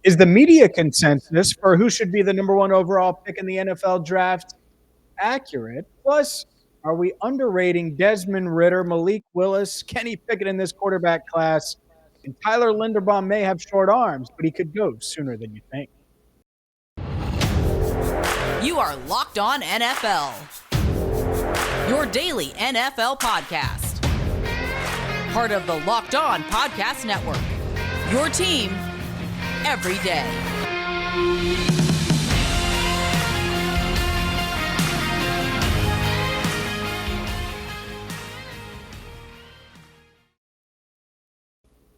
Is the media consensus for who should be the number one overall pick in the NFL draft accurate? Plus, are we underrating Desmond Ridder, Malik Willis, Kenny Pickett in this quarterback class? And Tyler Linderbaum may have short arms, but he could go sooner than you think. You are Locked On NFL, your daily NFL podcast. Part of the Locked On Podcast Network, your team every day.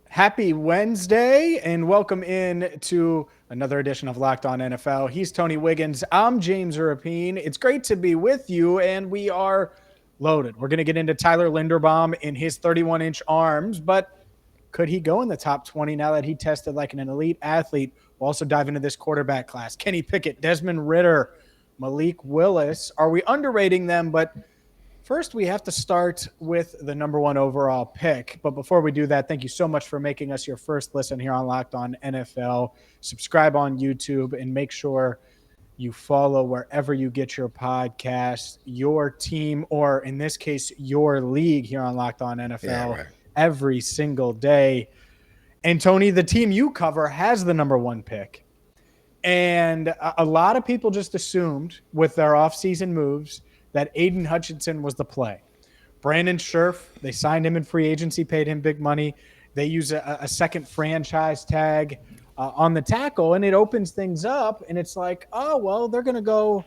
Happy Wednesday and welcome in to another edition of Locked On NFL. He's Tony Wiggins. I'm James Rapien. It's great to be with you, and we are loaded. We're going to get into Tyler Linderbaum in his 31-inch arms, but could he go in the top 20 now that he tested like an elite athlete? We'll also dive into this quarterback class. Kenny Pickett, Desmond Ridder, Malik Willis. Are we underrating them? But first, we have to start with the number one overall pick. But before we do that, thank you so much for making us your first listen here on Locked On NFL. Subscribe on YouTube and make sure you follow wherever you get your podcasts, your team, or in this case, your league here on Locked On NFL every single day. And Tony, the team you cover has the number one pick. And a lot of people just assumed with their offseason moves that Aiden Hutchinson was the play. Brandon Scherf, they signed him in free agency, paid him big money. They use a second franchise tag on the tackle, and it opens things up, and it's like, oh, well, they're going to go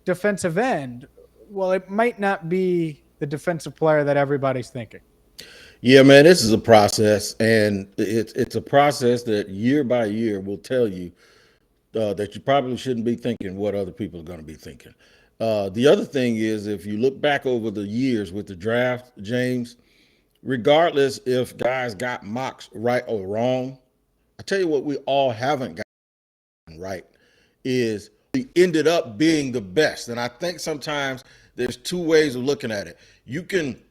defensive end. Well, it might not be the defensive player that everybody's thinking. Yeah, man, this is a process, and it's a process that year by year will tell you that you probably shouldn't be thinking what other people are going to be thinking. The other thing is, if you look back over the years with the draft, James, regardless if guys got mocks right or wrong, I tell you what we all haven't gotten right is we ended up being the best. And I think sometimes there's two ways of looking at it. You can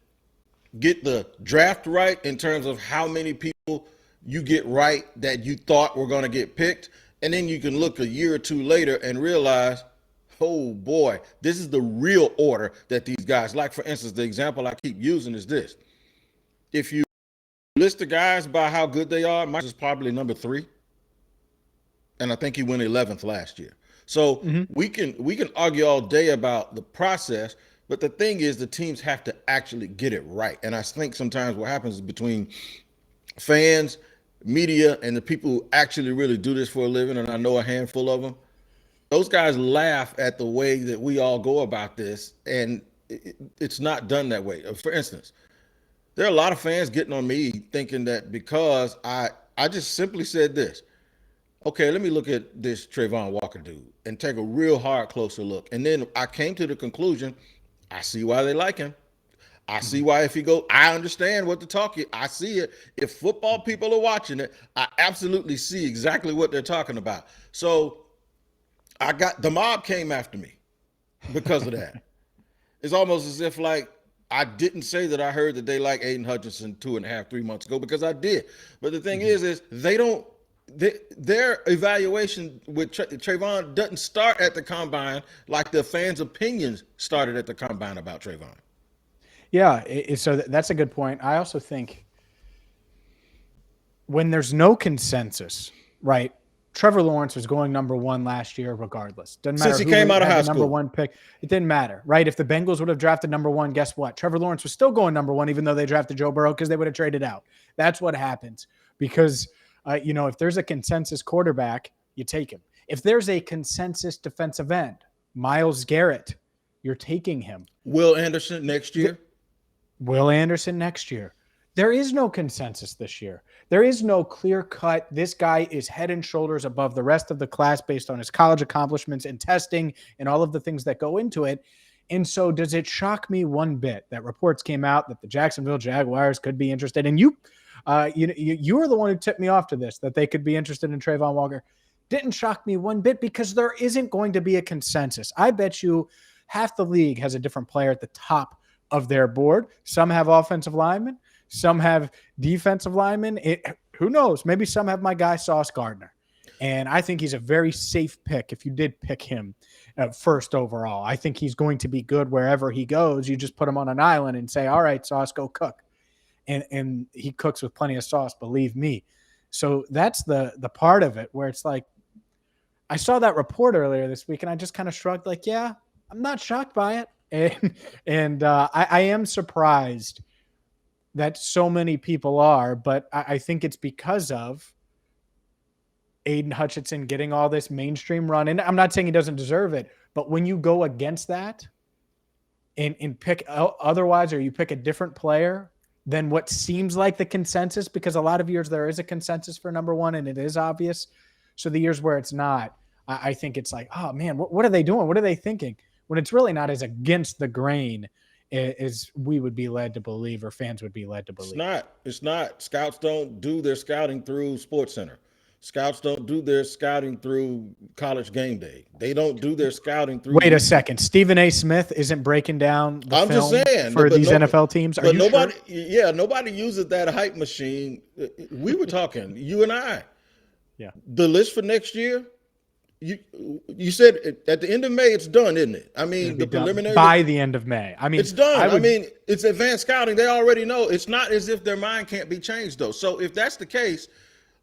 get the draft right in terms of how many people you get right that you thought were going to get picked. And then you can look a year or two later and realize, oh boy, this is the real order that these guys like. For instance, the example I keep using is this. If you list the guys by how good they are, Mike is probably number 3. And I think he went 11th last year. So we can argue all day about the process, but the thing is the teams have to actually get it right. And I think sometimes what happens is between fans, media, and the people who actually really do this for a living, and I know a handful of them, those guys laugh at the way that we all go about this, and it's not done that way. For instance, there are a lot of fans getting on me thinking that because I just simply said this, okay, let me look at this Travon Walker dude and take a real hard, closer look. And then I came to the conclusion, I see why they like him. I see why if he go, I understand what the talk is. I see it. If football people are watching it, I absolutely see exactly what they're talking about. So the mob came after me because of that. It's almost as if like I didn't say that I heard that they like Aiden Hutchinson 2.5, 3 months ago, because I did. But the thing is their evaluation with Travon doesn't start at the combine like the fans' opinions started at the combine about Travon. Yeah, so that's a good point. I also think when there's no consensus, right? Trevor Lawrence was going number 1 last year regardless. Doesn't matter since he came out of high school. Number 1 pick. It didn't matter, right? If the Bengals would have drafted number 1, guess what? Trevor Lawrence was still going number 1 even though they drafted Joe Burrow because they would have traded out. That's what happens because, if there's a consensus quarterback, you take him. If there's a consensus defensive end, Myles Garrett, you're taking him. Will Anderson next year. There is no consensus this year. There is no clear cut. This guy is head and shoulders above the rest of the class based on his college accomplishments and testing and all of the things that go into it. And so does it shock me one bit that reports came out that the Jacksonville Jaguars could be interested? And you were the one who tipped me off to this, that they could be interested in Travon Walker. Didn't shock me one bit because there isn't going to be a consensus. I bet you half the league has a different player at the top of their board. Some have offensive linemen. Some have defensive linemen. Who knows? Maybe some have my guy Sauce Gardner. And I think he's a very safe pick if you did pick him first overall. I think he's going to be good wherever he goes. You just put him on an island and say, all right, Sauce, go cook. And he cooks with plenty of sauce, believe me. So that's the part of it where it's like, I saw that report earlier this week and I just kind of shrugged like, yeah, I'm not shocked by it. And I am surprised that so many people are, but I think it's because of Aiden Hutchinson getting all this mainstream run. And I'm not saying he doesn't deserve it, but when you go against that and pick otherwise, or you pick a different player than what seems like the consensus, because a lot of years there is a consensus for number one and it is obvious. So the years where it's not, I think it's like, oh man, what are they doing? What are they thinking? When it's really not as against the grain as we would be led to believe, or fans would be led to believe. It's not. Scouts don't do their scouting through SportsCenter. Scouts don't do their scouting through College Game Day. They don't do their scouting through. Wait a second. Stephen A. Smith isn't breaking down the film for these NFL teams? Are you nobody, sure? Yeah, nobody uses that hype machine. We were talking, you and I. Yeah. The list for next year, you said at the end of May, it's done, isn't it? I mean, the preliminary. By the end of May. I mean, it's done. I mean, it's advanced scouting. They already know. It's not as if their mind can't be changed, though. So if that's the case,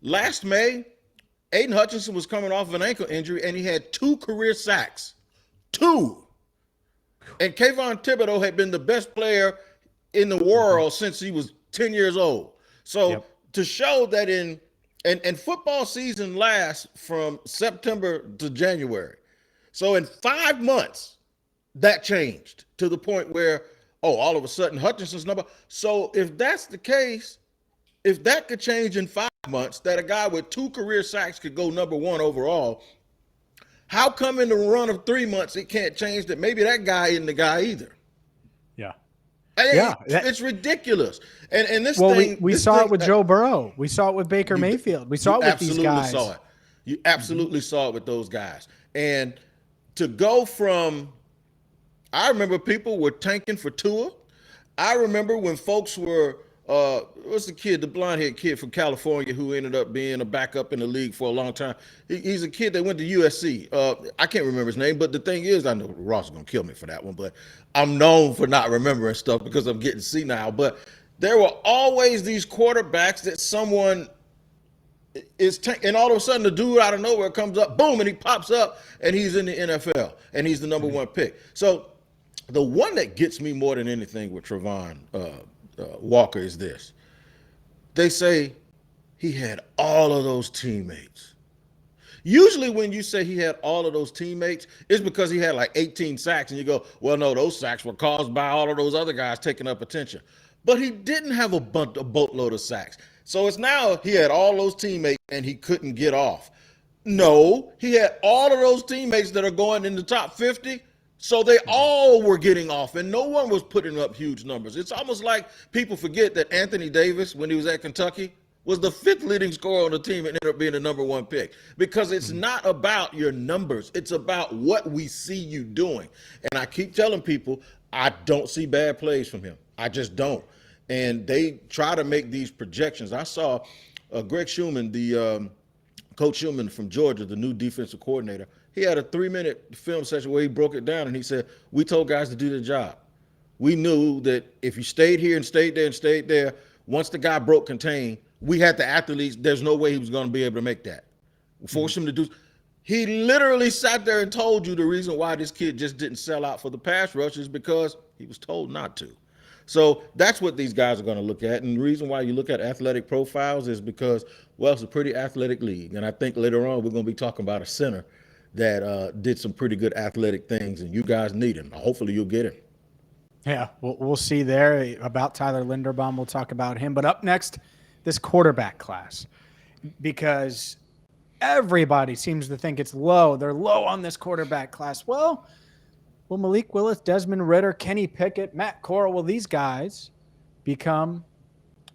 last May, Aiden Hutchinson was coming off of an ankle injury, and he had 2 career sacks. 2. And Kayvon Thibodeau had been the best player in the world since he was 10 years old. So to show that and football season lasts from September to January. So in 5 months, that changed to the point where, all of a sudden Hutchinson's number. So if that's the case, if that could change in 5 months, that a guy with 2 career sacks could go number 1 overall, how come in the run of 3 months it can't change that maybe that guy isn't the guy either? Yeah. It's ridiculous. And this we saw it with Joe Burrow. We saw it with Baker Mayfield. We saw it with these guys. You absolutely saw it with those guys. And to go from, I remember people were tanking for Tua. I remember when folks were, what's the kid, the blonde-haired kid from California who ended up being a backup in the league for a long time. He's a kid that went to USC. I can't remember his name, but the thing is, I know Ross is going to kill me for that one, but I'm known for not remembering stuff because I'm getting senile. But there were always these quarterbacks that someone is and all of a sudden the dude out of nowhere comes up, boom, and he pops up, and he's in the NFL, and he's the number 1 pick. So the one that gets me more than anything with Travon Walker is this. They say he had all of those teammates. Usually when you say he had all of those teammates, it's because he had like 18 sacks, and you go, well, no, those sacks were caused by all of those other guys taking up attention. But he didn't have a boatload of sacks. So it's now he had all those teammates and he couldn't get off. No, he had all of those teammates that are going in the top 50. So they all were getting off, and no one was putting up huge numbers. It's almost like people forget that Anthony Davis, when he was at Kentucky, was the 5th leading scorer on the team and ended up being the number 1 pick. Because it's not about your numbers. It's about what we see you doing. And I keep telling people, I don't see bad plays from him. I just don't. And they try to make these projections. I saw Greg Schumann, the Coach Schumann from Georgia, the new defensive coordinator. He had a 3-minute film session where he broke it down, and he said, we told guys to do their job. We knew that if you stayed here and stayed there and stayed there, once the guy broke contain, we had the athletes. There's no way he was going to be able to make that. Force him to do. He literally sat there and told you the reason why this kid just didn't sell out for the pass rush is because he was told not to. So that's what these guys are going to look at. And the reason why you look at athletic profiles is because, well, it's a pretty athletic league. And I think later on we're going to be talking about a center that did some pretty good athletic things, and you guys need him. Hopefully you'll get him. Yeah, we'll see there. About Tyler Linderbaum, we'll talk about him. But up next, this quarterback class, because everybody seems to think it's low. They're low on this quarterback class. Well, will Malik Willis, Desmond Ridder, Kenny Pickett, Matt Corral, will these guys become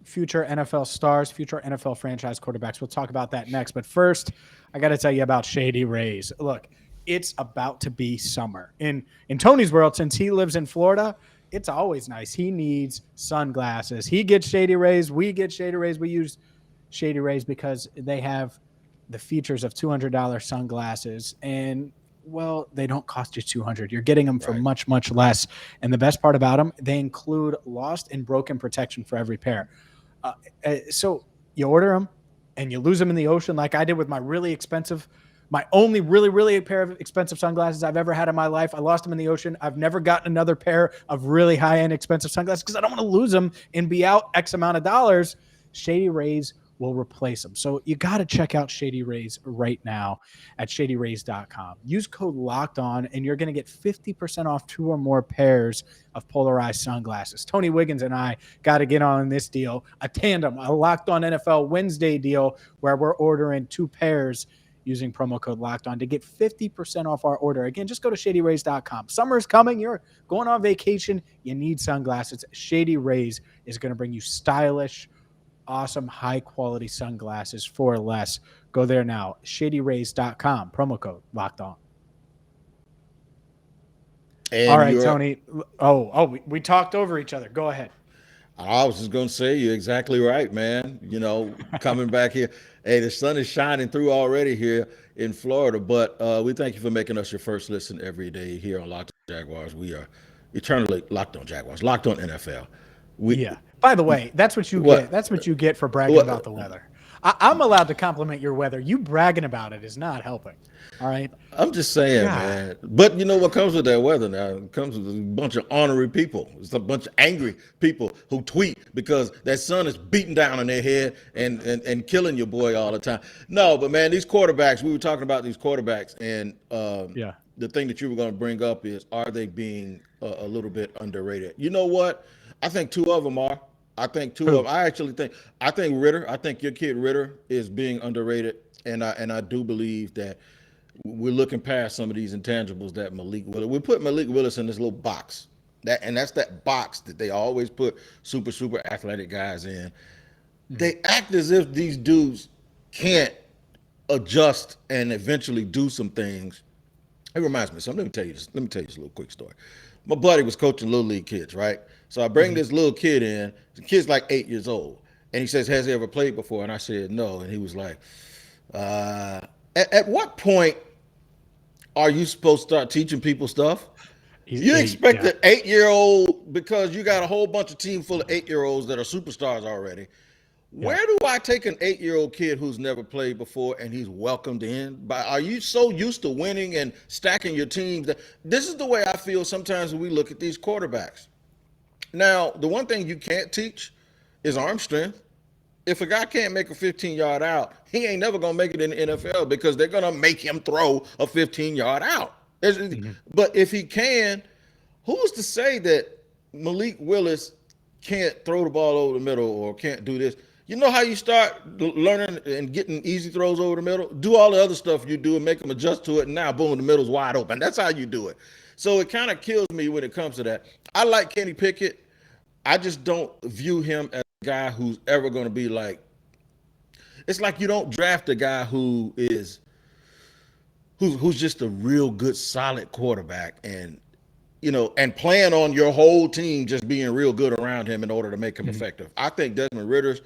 future NFL stars, future NFL franchise quarterbacks? We'll talk about that next. But first, I got to tell you about Shady Rays. Look, it's about to be summer. In Tony's world, since he lives in Florida, it's always nice. He needs sunglasses. He gets Shady Rays. We get Shady Rays. We use Shady Rays because they have the features of $200 sunglasses, and well, they don't cost you $200. You're getting them for Right. much, much less. And the best part about them, they include lost and broken protection for every pair. So you order them and you lose them in the ocean, like I did with my only really, really pair of expensive sunglasses I've ever had in my life. I lost them in the ocean. I've never gotten another pair of really high-end expensive sunglasses because I don't want to lose them and be out X amount of dollars. Shady Rays will replace them. So you got to check out Shady Rays right now at shadyrays.com. Use code Locked On, and you're going to get 50% off 2 or more pairs of polarized sunglasses. Tony Wiggins and I got to get on this deal, a tandem, a Locked On NFL Wednesday deal where we're ordering 2 pairs using promo code Locked On to get 50% off our order. Again, just go to shadyrays.com. Summer's coming. You're going on vacation. You need sunglasses. Shady Rays is going to bring you stylish, awesome, high-quality sunglasses for less. Go there now. shadyrays.com. Promo code Locked On. And all right, Tony. We talked over each other. Go ahead. I was just going to say, you're exactly right, man. Coming back here. Hey, the sun is shining through already here in Florida, but we thank you for making us your first listen every day here on Locked On Jaguars. We are eternally Locked On Jaguars, Locked On NFL. By the way, that's what you get. That's what you get for bragging about the weather. I'm allowed to compliment your weather. You bragging about it is not helping. All right. I'm just saying, man. But you know what comes with that weather now? It comes with a bunch of ornery people. It's a bunch of angry people who tweet because that sun is beating down on their head and killing your boy all the time. No, but man, these quarterbacks, we were talking about these quarterbacks, and the thing that you were going to bring up is, are they being a little bit underrated? You know what? I think 2 of them are. I think 2 of them. I think Ridder. I think your kid Ridder is being underrated, and I do believe that we're looking past some of these intangibles that Malik Willis. We put Malik Willis in this little box, that's that box that they always put super athletic guys in. They act as if these dudes can't adjust and eventually do some things. It reminds me of something. Let me tell you this little quick story. My buddy was coaching little league kids, right? So I bring this little kid in. The kid's like 8 years old, and he says, "Has he ever played before?" And I said, "No." And he was like, At what point are you supposed to start teaching people stuff? You expect an 8-year-old, because you got a whole bunch of team full of 8-year-olds that are superstars already. Where do I take an 8-year-old kid who's never played before and he's welcomed in? Are you so used to winning and stacking your teams? This is the way I feel sometimes when we look at these quarterbacks. Now, the one thing you can't teach is arm strength. If a guy can't make a 15-yard out, he ain't never going to make it in the NFL because they're going to make him throw a 15-yard out. But if he can, who's to say that Malik Willis can't throw the ball over the middle or can't do this? You know how you start learning and getting easy throws over the middle? Do all the other stuff you do and make them adjust to it, and now, boom, the middle's wide open. That's how you do it. So it kind of kills me when it comes to that. I like Kenny Pickett. I just don't view him as a guy who's ever going to be like – it's like you don't draft a guy who's just a real good, solid quarterback and plan on your whole team just being real good around him in order to make him effective. I think Desmond Ridder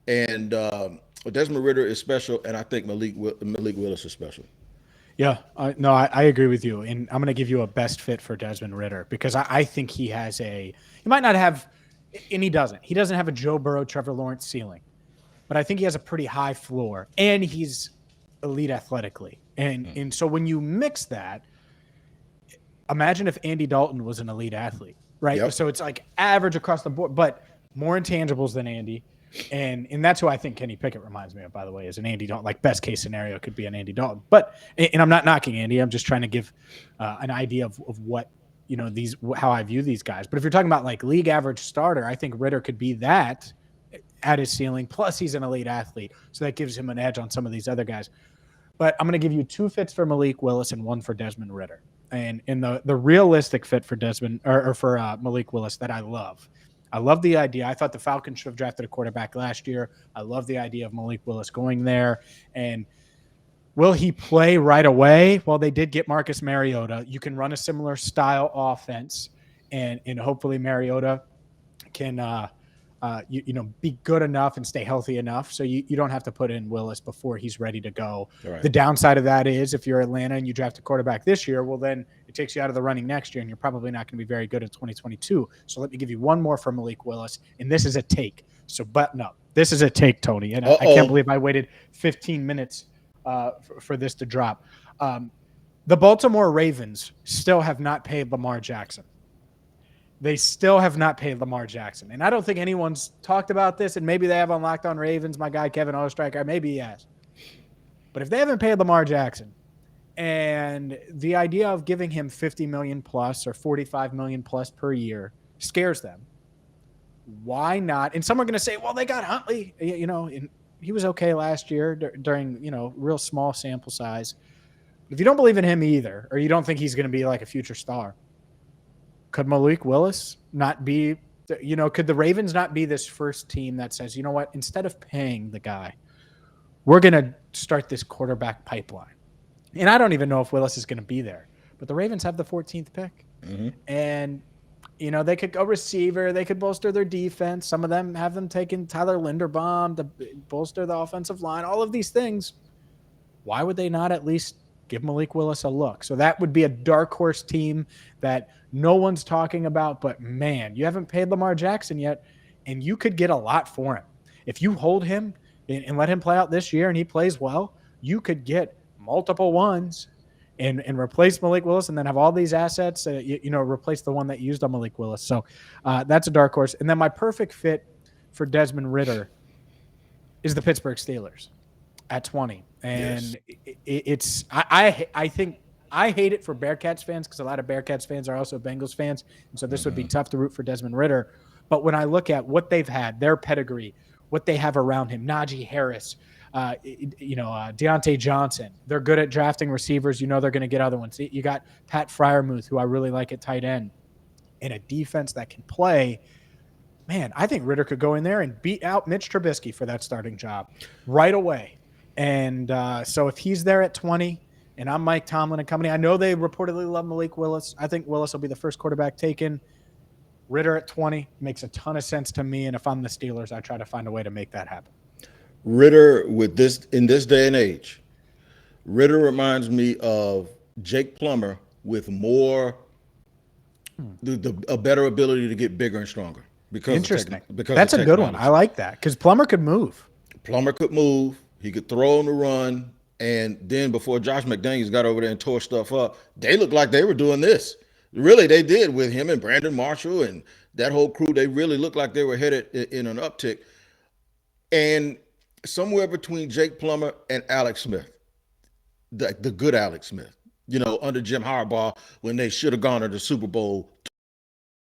is special, and I think Malik Willis is special. Yeah, I agree with you, and I'm going to give you a best fit for Desmond Ridder because I think he might not have, and he doesn't have a Joe Burrow, Trevor Lawrence ceiling, but I think he has a pretty high floor, and he's elite athletically, and so when you mix that, imagine if Andy Dalton was an elite athlete, right? Yep. So it's like average across the board, but more intangibles than Andy. And that's who I think Kenny Pickett reminds me of, by the way, is an Andy Dalton. Like best case scenario could be an Andy Dalton. But, and I'm not knocking Andy. I'm just trying to give an idea of what, how I view these guys. But if you're talking about like league average starter, I think Ridder could be that at his ceiling. Plus he's an elite athlete. So that gives him an edge on some of these other guys. But I'm going to give you 2 fits for Malik Willis and 1 for Desmond Ridder. And in the realistic fit for Desmond or for Malik Willis that I love the idea. I thought the Falcons should have drafted a quarterback last year. I love the idea of Malik Willis going there. And will he play right away? Well, they did get Marcus Mariota. You can run a similar style offense, and hopefully Mariota can be good enough and stay healthy enough. So you don't have to put in Willis before he's ready to go. Right. The downside of that is if you're Atlanta and you draft a quarterback this year, well, then it takes you out of the running next year and you're probably not going to be very good in 2022. So let me give you one more for Malik Willis. And this is a take. So button up. This is a take, Tony. And I can't believe I waited 15 minutes for this to drop. The Baltimore Ravens still have not paid Lamar Jackson. They still have not paid Lamar Jackson. And I don't think anyone's talked about this, and maybe they have on Locked On Ravens, my guy Kevin Oestreicher, maybe he has. But if they haven't paid Lamar Jackson, and the idea of giving him $50 million plus or $45 million plus per year scares them, why not? And some are going to say, well, they got Huntley, and he was okay last year during, real small sample size. But if you don't believe in him either, or you don't think he's going to be like a future star, could Malik Willis not be, could the Ravens not be this first team that says, you know what, instead of paying the guy, we're going to start this quarterback pipeline. And I don't even know if Willis is going to be there, but the Ravens have the 14th pick. Mm-hmm. And, they could go receiver. They could bolster their defense. Some of them have them taking Tyler Linderbaum to bolster the offensive line, all of these things. Why would they not at least give Malik Willis a look? So that would be a dark horse team that no one's talking about, but man, you haven't paid Lamar Jackson yet, and you could get a lot for him. If you hold him and let him play out this year and he plays well, you could get multiple ones and replace Malik Willis and then have all these assets, replace the one that used on Malik Willis. So that's a dark horse. And then my perfect fit for Desmond Ridder is the Pittsburgh Steelers at 20. And yes. I think I hate it for Bearcats fans because a lot of Bearcats fans are also Bengals fans. And so this would be tough to root for Desmond Ridder. But when I look at what they've had, their pedigree, what they have around him, Najee Harris, Deontay Johnson, they're good at drafting receivers. They're going to get other ones. You got Pat Freiermuth, who I really like at tight end, and a defense that can play. Man, I think Ridder could go in there and beat out Mitch Trubisky for that starting job right away. And so if he's there at 20 and I'm Mike Tomlin and company, I know they reportedly love Malik Willis. I think Willis will be the first quarterback taken. Ridder at 20 makes a ton of sense to me. And if I'm the Steelers, I try to find a way to make that happen. Ridder in this day and age, Ridder reminds me of Jake Plummer with more, a better ability to get bigger and stronger. Interesting. That's a good one. I like that because Plummer could move. Plummer could move. He could throw on the run. And then before Josh McDaniels got over there and tore stuff up, they looked like they were doing this. Really, they did with him and Brandon Marshall and that whole crew. They really looked like they were headed in an uptick. And somewhere between Jake Plummer and Alex Smith, the good Alex Smith, under Jim Harbaugh when they should have gone to the Super Bowl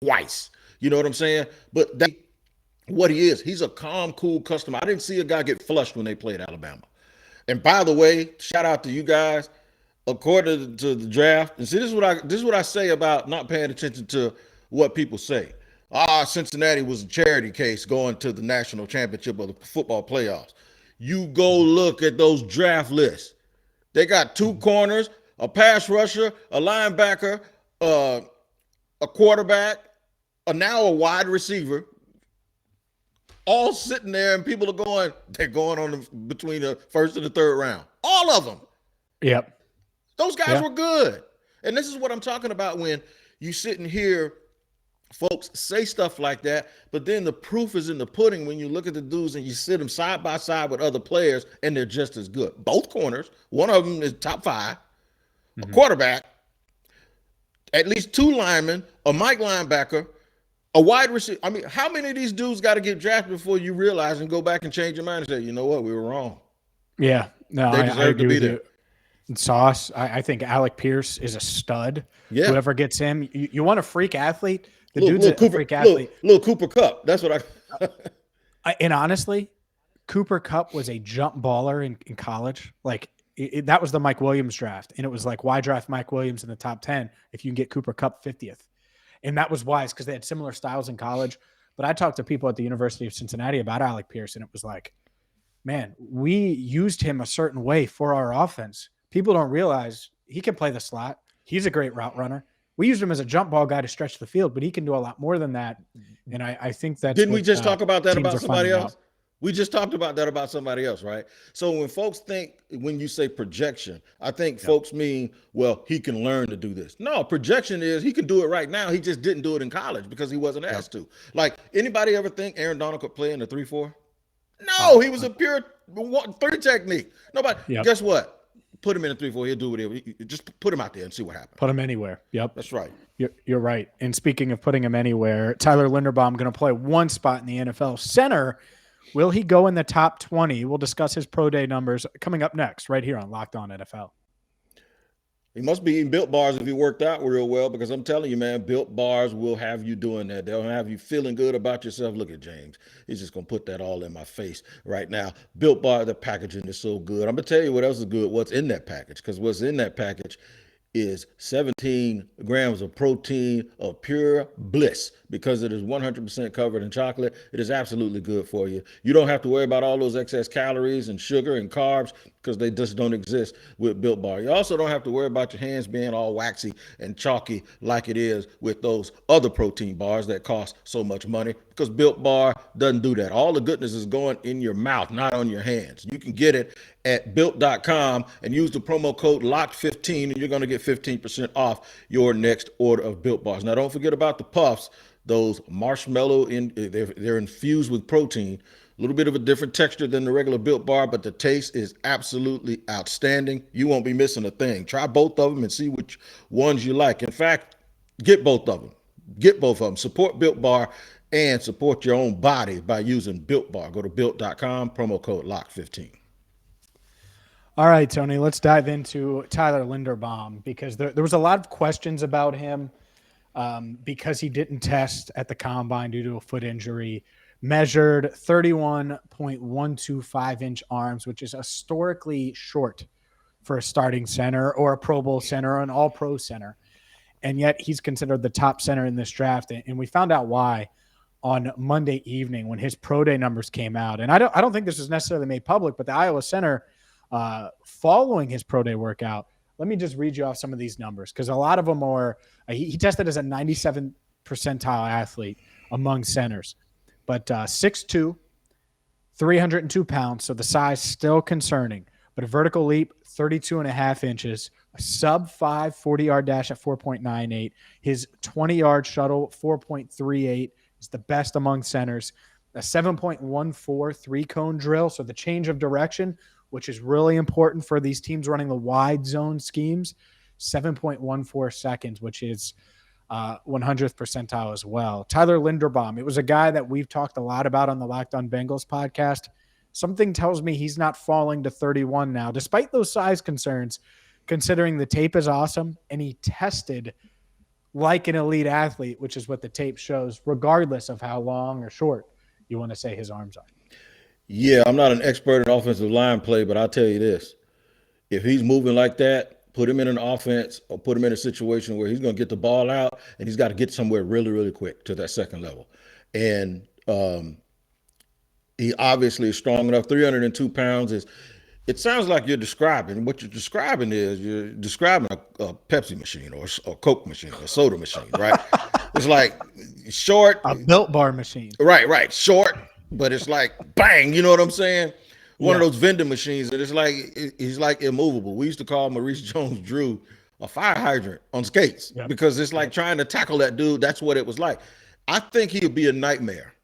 twice. You know what I'm saying? But what he is, he's a calm, cool customer. I didn't see a guy get flushed when they played Alabama. And by the way, shout out to you guys. According to the draft, and see, this is what I say about not paying attention to what people say. Cincinnati was a charity case going to the national championship of the football playoffs. You go look at those draft lists. They got 2 corners, a pass rusher, a linebacker, a quarterback, now a wide receiver, all sitting there, and people are going on between the first and the third round. All of them. Yep. Those guys were good. And this is what I'm talking about when you sit and hear folks say stuff like that, but then the proof is in the pudding when you look at the dudes and you sit them side by side with other players and they're just as good. Both corners, one of them is top 5, a quarterback, at least 2 linemen, a Mike linebacker, a wide receiver. I mean, how many of these dudes got to get drafted before you realize and go back and change your mind and say, you know what, we were wrong. Yeah. No, they deserve to be there. Sauce. I think Alec Pierce is a stud. Yeah. Whoever gets him, you want a freak athlete. The dude's a freak athlete. Little Cooper Kupp. That's what And honestly, Cooper Kupp was a jump baller in college. Like that was the Mike Williams draft, and it was like, why draft Mike Williams in the top 10 if you can get Cooper Kupp 50th? And that was wise because they had similar styles in college. But I talked to people at the University of Cincinnati about Alec Pierce, and it was like, man, we used him a certain way for our offense. People don't realize he can play the slot. He's a great route runner. we used him as a jump ball guy to stretch the field, but he can do a lot more than that. And I think that's Didn't what we just talk about that teams about are somebody finding out. else? We just talked about that about somebody else, right? So when folks think, when you say projection, I think folks mean, well, he can learn to do this. No, projection is he can do it right now. He just didn't do it in college because he wasn't asked to. Like, anybody ever think Aaron Donald could play in the 3-4? No, he was a pure 3 technique. Nobody. Guess what? Put him in a 3-4. He'll do whatever. Just put him out there and see what happens. Put him anywhere. Yep. That's right. You're right. And speaking of putting him anywhere, Tyler Linderbaum going to play one spot in the NFL center. Will he go in the top 20? We'll discuss his pro day numbers coming up next, right here on Locked On NFL. He must be eating Built Bars if he worked out real well, because I'm telling you, man, Built Bars will have you doing that. They'll have you feeling good about yourself. Look at James. He's just going to put that all in my face right now. Built Bar, the packaging is so good. I'm going to tell you what else is good, what's in that package, because what's in that package is 17 grams of protein of pure bliss. Because it is 100% covered in chocolate, it is absolutely good for you. You don't have to worry about all those excess calories and sugar and carbs, because they just don't exist with Built Bar. You also don't have to worry about your hands being all waxy and chalky like it is with those other protein bars that cost so much money, because Built Bar doesn't do that. All the goodness is going in your mouth, not on your hands. You can get it at built.com and use the promo code LOCKED15, and you're going to get 15% off your next order of Built Bars. Now, don't forget about the puffs. Those marshmallow, they're infused with protein. A little bit of a different texture than the regular Built Bar, but the taste is absolutely outstanding. You won't be missing a thing. Try both of them and see which ones you like. In fact, get both of them. Get both of them. Support Built Bar and support your own body by using Built Bar. Go to built.com, promo code LOCK15. All right, Tony, let's dive into Tyler Linderbaum, because there was a lot of questions about him because he didn't test at the combine due to a foot injury. Measured 31.125-inch arms, which is historically short for a starting center or a Pro Bowl center or an all-pro center. And yet he's considered the top center in this draft. And we found out why on Monday evening when his pro day numbers came out. And I don't think this was necessarily made public, but the Iowa center, following his pro day workout, let me just read you off some of these numbers, because a lot of them are he tested as a 97th percentile athlete among centers. But 6'2", 302 pounds, so the size still concerning. But a vertical leap, 32.5 inches, a sub-5 40-yard dash at 4.98. His 20-yard shuttle, 4.38, is the best among centers. A 7.14 three-cone drill, so the change of direction, which is really important for these teams running the wide zone schemes, 7.14 seconds, which is 100th percentile as well. Tyler Linderbaum, it was a guy that we've talked a lot about on the Locked On Bengals podcast. Something tells me he's not falling to 31 now, despite those size concerns, considering the tape is awesome and he tested like an elite athlete, which is what the tape shows, regardless of how long or short you want to say his arms are. Yeah, I'm not an expert in offensive line play, but I'll tell you this. If he's moving like that, put him in an offense or put him in a situation where he's going to get the ball out and he's got to get somewhere really, really quick to that second level. And he obviously is strong enough. 302 pounds is, it sounds like you're describing, what you're describing is you're describing a Pepsi machine or a Coke machine, a soda machine, right? It's like short. A Built Bar machine. Right. Short, but it's like bang, you know what I'm saying? One of those vending machines that he's like immovable. We used to call Maurice Jones-Drew a fire hydrant on skates because it's like trying to tackle that dude. That's what it was like. I think he'd be a nightmare.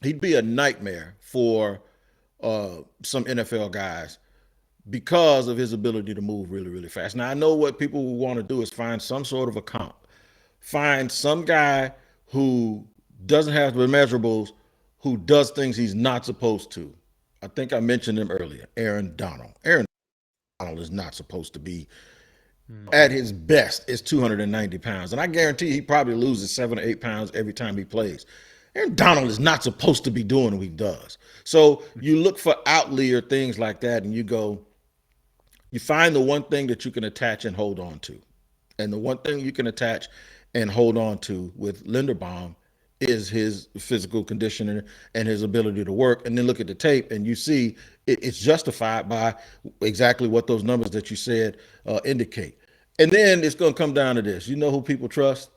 He'd be a nightmare for some NFL guys because of his ability to move really, really fast. Now, I know what people will want to do is find some sort of a comp. Find some guy who doesn't have the measurables, who does things he's not supposed to. I think I mentioned him earlier, Aaron Donald. Aaron Donald is not supposed to be at his best is 290 pounds. And I guarantee he probably loses 7 or 8 pounds every time he plays. Aaron Donald is not supposed to be doing what he does. So you look for outlier things like that and you find the one thing that you can attach and hold on to. And the one thing you can attach and hold on to with Linderbaum is his physical conditioning and his ability to work. And then look at the tape and you see it's justified by exactly what those numbers that you said indicate. And then it's going to come down to this. You know who people trust?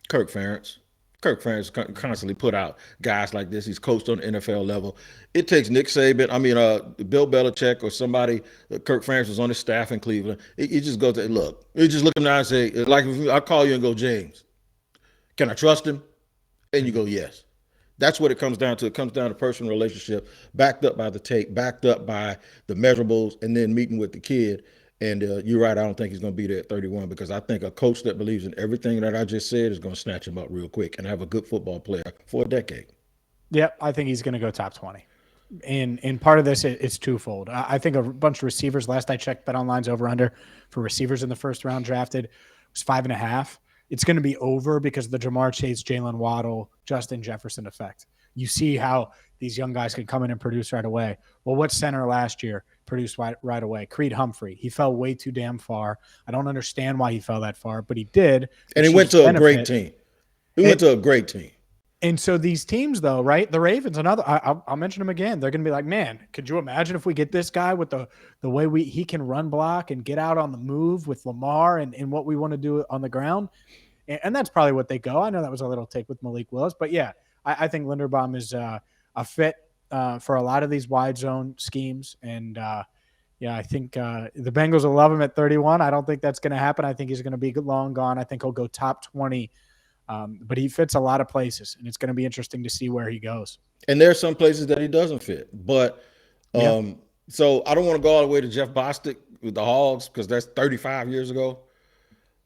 Kirk Ferentz. Kirk Ferentz constantly put out guys like this. He's coached on the NFL level. It takes Nick Saban, Bill Belichick or somebody. Kirk Ferentz was on his staff in Cleveland. You just go to look. You just look him down and say, like, if I call you and go, James, can I trust him? And you go, yes. That's what it comes down to. It comes down to personal relationship, backed up by the tape, backed up by the measurables, and then meeting with the kid. And you're right. I don't think he's going to be there at 31 because I think a coach that believes in everything that I just said is going to snatch him up real quick and have a good football player for a decade. Yep, I think he's going to go top 20. And part of this it's twofold. I think a bunch of receivers. Last I checked, BetOnline's over/under for receivers in the first round drafted was 5.5. It's going to be over because of the Jamar Chase, Jalen Waddle, Justin Jefferson effect. You see how these young guys can come in and produce right away. Well, what center last year produced right away? Creed Humphrey. He fell way too damn far. I don't understand why he fell that far, but he did. And he went to a great team. Went to a great team. And so these teams, though, right? The Ravens, I'll mention them again. They're going to be like, man, could you imagine if we get this guy with the way he can run block and get out on the move with Lamar and what we want to do on the ground? And that's probably what they go. I know that was a little take with Malik Willis, but yeah, I think Linderbaum is a fit for a lot of these wide zone schemes. And I think the Bengals will love him at 31. I don't think that's going to happen. I think he's going to be long gone. I think he'll go top 20. But he fits a lot of places, and it's going to be interesting to see where he goes. And there are some places that he doesn't fit. But so I don't want to go all the way to Jeff Bostic with the Hogs because that's 35 years ago.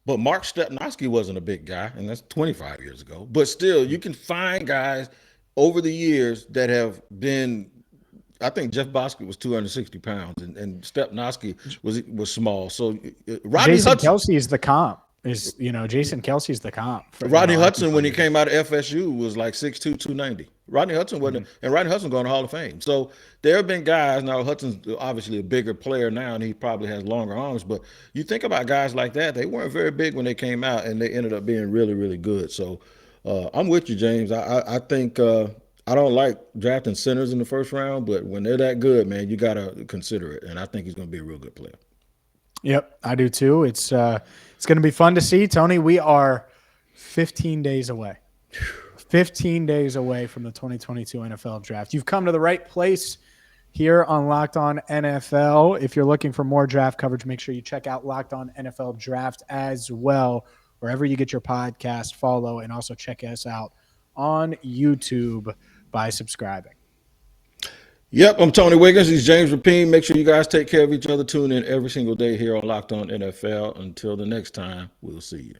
But Mark Stepnoski wasn't a big guy, and that's 25 years ago. But still, you can find guys over the years that have been – I think Jeff Bostic was 260 pounds, and Stepnoski was small. So Rodney Jason Hudson – Kelsey is the comp. Jason Kelsey's the comp. Rodney Hudson, when he came out of FSU, was like 6'2", 290. Rodney Hudson wasn't, and Rodney Hudson going to Hall of Fame. So there have been guys. Now Hudson's obviously a bigger player now, and he probably has longer arms. But you think about guys like that; they weren't very big when they came out, and they ended up being really, really good. So I'm with you, James. I think I don't like drafting centers in the first round, but when they're that good, man, you got to consider it. And I think he's going to be a real good player. Yep, I do too. It's going to be fun to see. Tony, we are 15 days away. 15 days away from the 2022 NFL Draft. You've come to the right place here on Locked On NFL. If you're looking for more draft coverage, make sure you check out Locked On NFL Draft as well. Wherever you get your podcast, follow, and also check us out on YouTube by subscribing. Yep, I'm Tony Wiggins. He's James Rapien. Make sure you guys take care of each other. Tune in every single day here on Locked On NFL. Until the next time, we'll see you.